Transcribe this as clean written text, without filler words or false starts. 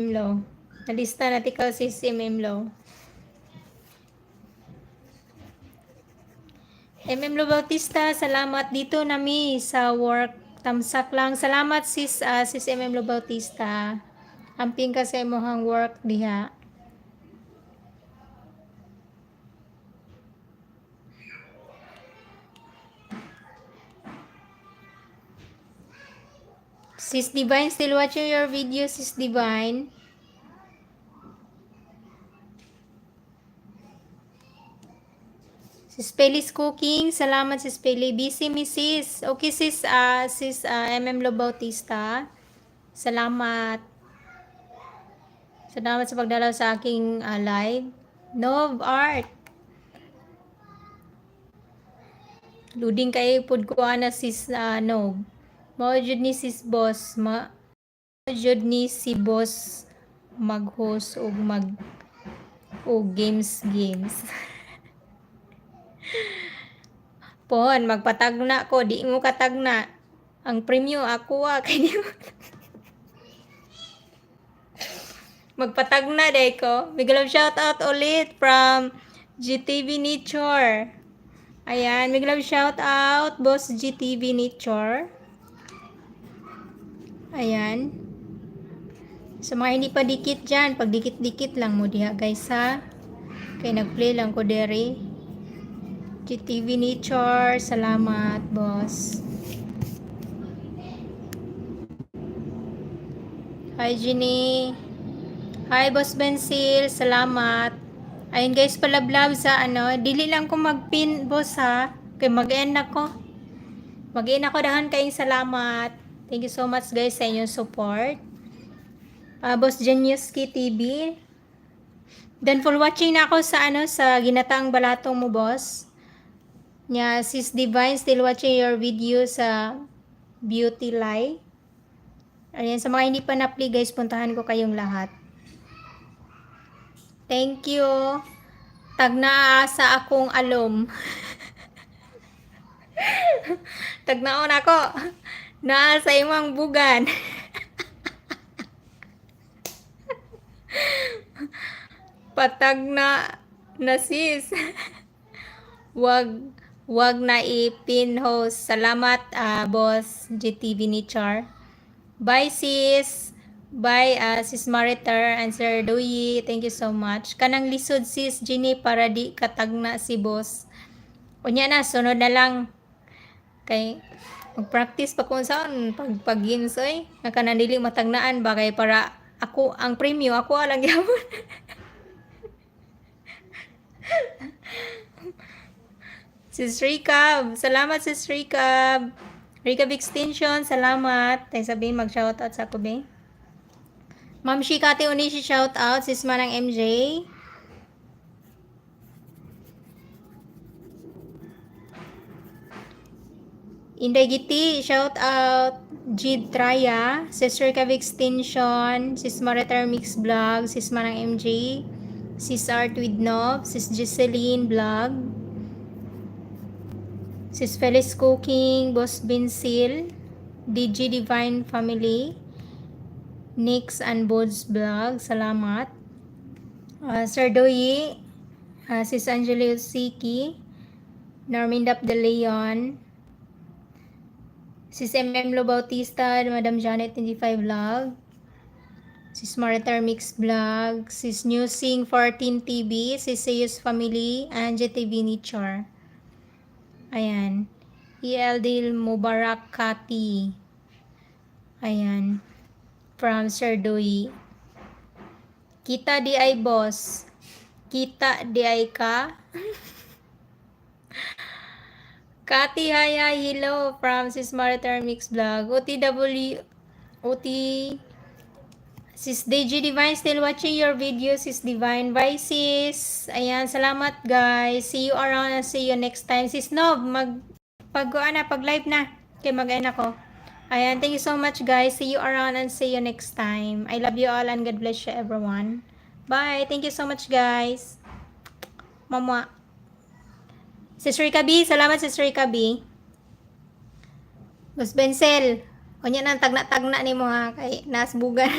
Lo. Nalista natin ka si MM Lo Bautista, salamat dito nami sa work. Tamsak lang. Salamat sis Lo Bautista. Amping ka sa imong work diha. Sis Divine, still watching your video, Sis Divine. Sis Pelis Cooking, salamat Sis Peli. Busy mi sis. Okay sis, Lo Bautista. Salamat. Salamat sa pagdalaw sa aking live. Nov Art. Luding kay pud ko ana sis Nov. Mao jud ni sis boss, jud ni si boss mag-host og games. Pon, magpatagna ko, di mo katagna. Ang premyo ako kay di mo. Magpatagna day ko. Big love shout out ulit from GTV Nature. Ayan, big love shout out boss GTV Nature. Ayan. Sa mga hindi pa dikit dyan, pag dikit-dikit lang mo diha guys ha. Kaya nag-play lang ko dere. GTV Nature, salamat boss. Hi Jenny. Hi Boss Bensil, salamat. Ayun guys, palablab sa dili lang ko mag-pin boss ha. Kaya mag-end ako. Mag-end ako dahan kayong salamat. Thank you so much guys sa inyong support. Boss Geniuski TV. Then for watching na ako sa sa Ginataang Balatong mo boss. Nya Sis Divine, still watching your video sa Beauty Lie. Ayan, sa mga hindi pa na-play guys, puntahan ko kayong lahat. Thank you. Tagnaa sa akong alom. Tagnaon ako. Naa sa imong bugan. Patagna na sis. Wag na ipin host. Salamat boss GTV Nichar. Bye sis. Bye sis Maritar and Sir Doyi. Thank you so much. Kanang lisod sis Ginny para di katagna si boss. Unya na sunod na lang. Kay mag-practice pa kung saan pag games oy. Nakanan dili matagnaan ba kay para ako ang premyo ako lang gyapon. Sis Ricab, salamat sis Ricab. Ricab Extension, salamat. Tay sabihin mag-shoutout sa ako be. Ma'am Shikati Unishi, shoutout. Sis Manang MJ. Inday Giti, shoutout. Jid Traya, Sis Ricab Extension, Sis Maritar Mix Vlog, Sis Manang MJ, Sis Art with Nov, Sis Giseline Vlog, Sis Felice Cooking, Boss Bensil, DG Divine Family, Nix and Bods Vlog, salamat. Sir Doyi, Sis Angela Siki, Normindap De Leon, Sis Lo Bautista, Madam Janet 25 Vlog, Sis Maritar Mix Vlog, Sis Newsing 14 TV, Sis Seyus Family, and JTV Nichar. Ayan. ELD Mubarak Kati. Ayan. From Sir Doi. Kita di ay boss. Kita di ay ka. Kati Haya, hello from Sis Maritar Mix Vlog. OT Sis DG Divine, still watching your video, Sis Divine. Bye, sis. Ayan, salamat, guys. See you around and see you next time. Sis Nov, pag-live na. Okay, mag-end ako. Ayan, thank you so much, guys. See you around and see you next time. I love you all and God bless you, everyone. Bye. Thank you so much, guys. Mama. Sis Rika B, salamat, Sis Rika B. Boss Bensel, kunya nang tagna-tagna ni mo ha, kay nasbugan.